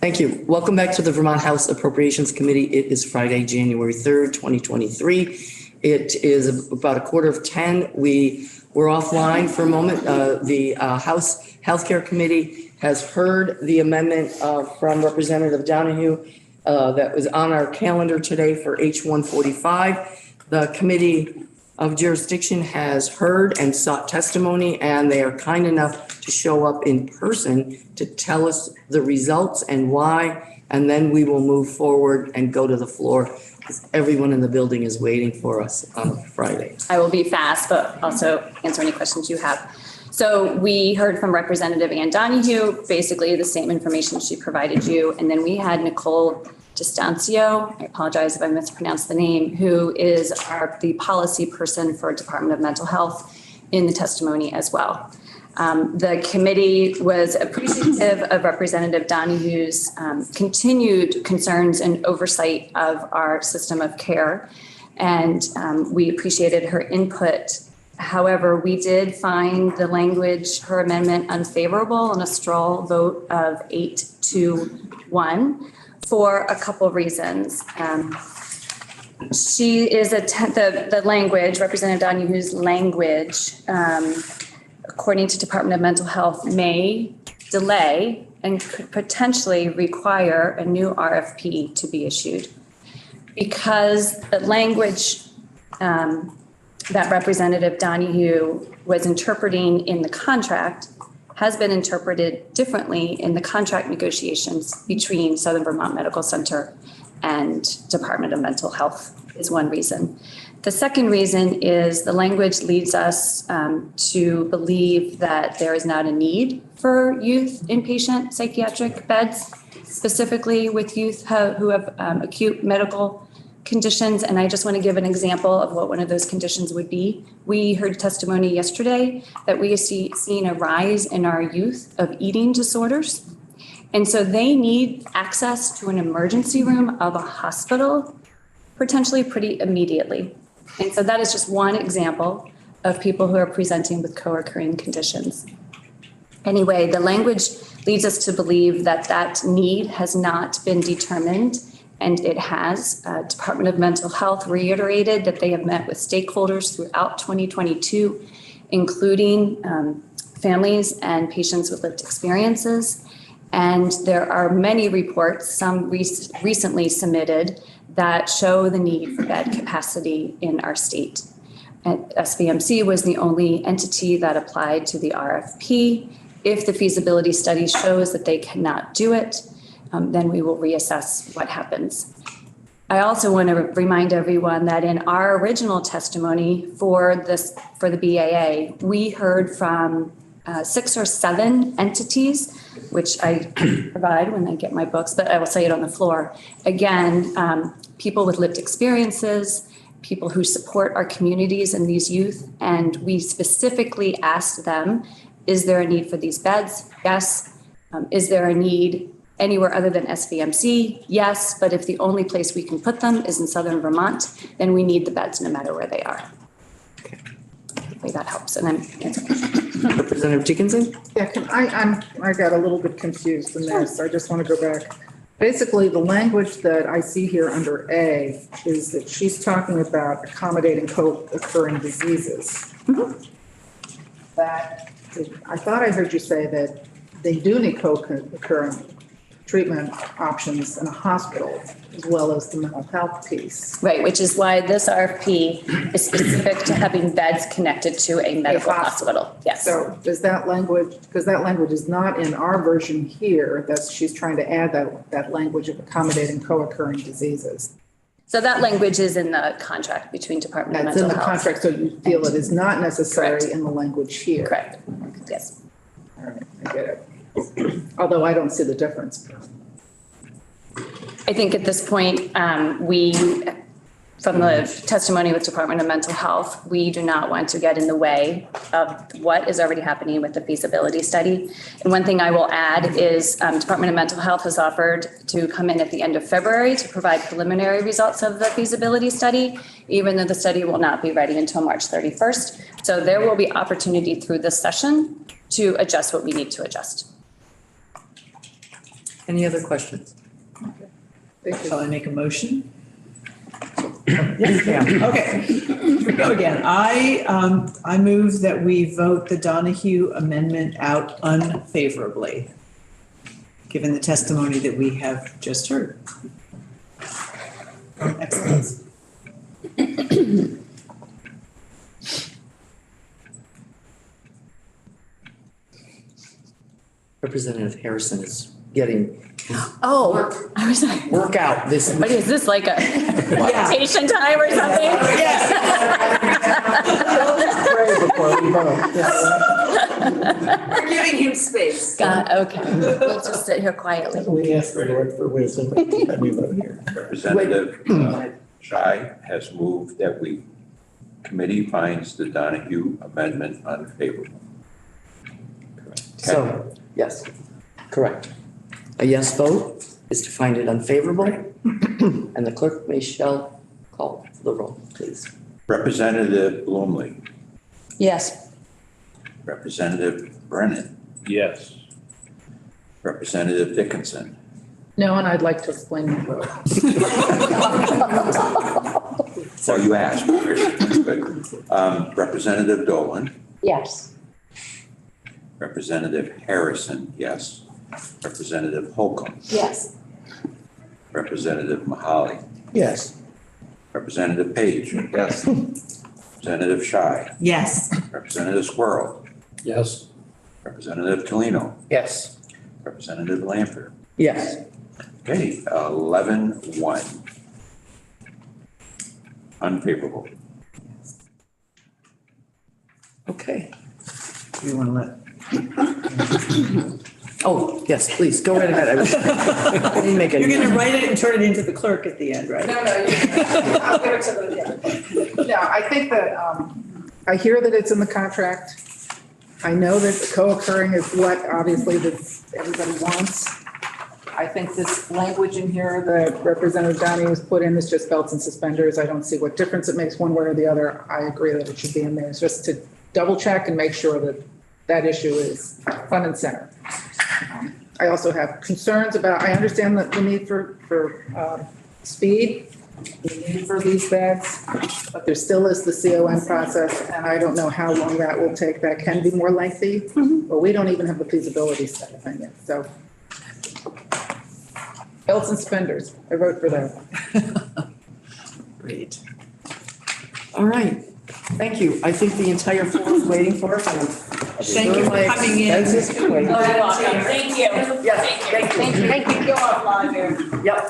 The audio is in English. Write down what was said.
Thank you. Welcome back to the Vermont House Appropriations Committee. It is Friday, January 3rd, 2023. It is about 9:45. We were offline for a moment. The House Healthcare Committee has heard the amendment from Representative Donahue that was on our calendar today for H-145. The Committee of Jurisdiction has heard and sought testimony, and they are kind enough to show up in person to tell us the results and why, and then we will move forward and go to the floor. Everyone in the building is waiting for us on Friday. I will be fast, but also answer any questions you have. So we heard from Representative Ann Donahue, basically the same information she provided you, and then we had Nicole Distancio, I apologize if I mispronounced the name, who is the policy person for Department of Mental Health in the testimony as well. The committee was appreciative of Representative Donahue's continued concerns and oversight of our system of care, and we appreciated her input. However, we did find the language, her amendment, unfavorable on a straw vote of 8-1. For a couple of reasons. She is the language, Representative Donahue's language, according to Department of Mental Health, may delay and could potentially require a new RFP to be issued. Because the language that Representative Donahue was interpreting in the contract has been interpreted differently in the contract negotiations between Southern Vermont Medical Center and Department of Mental Health is one reason. The second reason is the language leads us to believe that there is not a need for youth inpatient psychiatric beds, specifically with youth who have acute medical conditions. And I just want to give an example of what one of those conditions would be. We heard testimony yesterday that we have seen a rise in our youth of eating disorders. And so they need access to an emergency room of a hospital, potentially pretty immediately. And so that is just one example of people who are presenting with co-occurring conditions. Anyway, the language leads us to believe that that need has not been determined. And it has. Department of Mental Health reiterated that they have met with stakeholders throughout 2022, including families and patients with lived experiences. And there are many reports, some recently submitted, that show the need for bed capacity in our state. And SVMC was the only entity that applied to the RFP. If the feasibility study shows that they cannot do it, then we will reassess what happens. I also want to remind everyone that in our original testimony for the BAA, we heard from 6 or 7 entities, which I provide when I get my books, but I will say it on the floor. Again, people with lived experiences, people who support our communities and these youth, and we specifically asked them, is there a need for these beds? Yes. Is there a need anywhere other than SVMC? Yes, but if the only place we can put them is in Southern Vermont, then we need the beds no matter where they are. Okay. Hopefully that helps. And I'm answering. Representative Dickinson? Yeah, I got a little bit confused in this. I just want to go back. Basically, the language that I see here under A is that she's talking about accommodating co-occurring diseases. Mm-hmm. I thought I heard you say that they do need co-occurring treatment options in a hospital, as well as the mental health piece. Right, which is why this RFP is specific to having beds connected to a medical hospital. Yes. So does that language, because that language is not in our version here, she's trying to add that language of accommodating co-occurring diseases. So that language is in the contract between Department of Mental Health. That's in the contract, so you feel it is not necessary in the language here. Correct. Yes. All right, I get it. Although I don't see the difference. I think at this point, from the testimony with Department of Mental Health, we do not want to get in the way of what is already happening with the feasibility study. And one thing I will add is Department of Mental Health has offered to come in at the end of February to provide preliminary results of the feasibility study, even though the study will not be ready until March 31st. So there will be opportunity through this session to adjust what we need to adjust. Any other questions? Thank Shall you. I make a motion? Yes, ma'am. Okay, here we go again. I move that we vote the Donahue amendment out unfavorably, given the testimony that we have just heard. Excellent. Representative Harrison is getting Oh, I was like, work out this. what is this, like a meditation time or something? Yes. We're giving him space. God, okay, we'll just sit here quietly. We ask the Lord for wisdom and we vote here. Representative Shy has moved that committee finds the Donahue amendment unfavorable. So, yes, correct. A yes vote is to find it unfavorable, and the clerk shall call the roll, please. Representative Bloomley, Yes. Representative Brennan, Yes. Representative Dickinson, No, and I'd like to explain my vote. so you asked. But, Representative Dolan, Yes. Representative Harrison, yes. Representative Holcomb, Yes. Representative Mahaly, Yes. Representative Page. Yes. Representative Shy, Yes. Representative Squirrel, Yes. Representative Tolino, Yes. Representative Lamper. Yes. Okay, 11-1. Unfavorable. Okay. Do you want to let? Oh, yes, please, go right ahead. I didn't make You're any. going to write it and turn it into the clerk at the end, right? No, I'll give it to the, no, I think that, I hear that it's in the contract. I know that the co-occurring is what obviously that everybody wants. I think this language in here that Representative Downey has put in is just belts and suspenders. I don't see what difference it makes one way or the other. I agree that it should be in there. It's just to double check and make sure that that issue is front and center. I also have concerns about, I understand that the need for speed, the need for these beds, but there still is the CON process, and I don't know how long that will take. That can be more lengthy, but we don't even have the feasibility study thing yet, so. Belts and suspenders, I vote for that. Great. All right, thank you. I think the entire floor is waiting for us. Thank you for coming in. Thank you. Thank you. Yes, thank you. Thank you. Go offline here. Yep.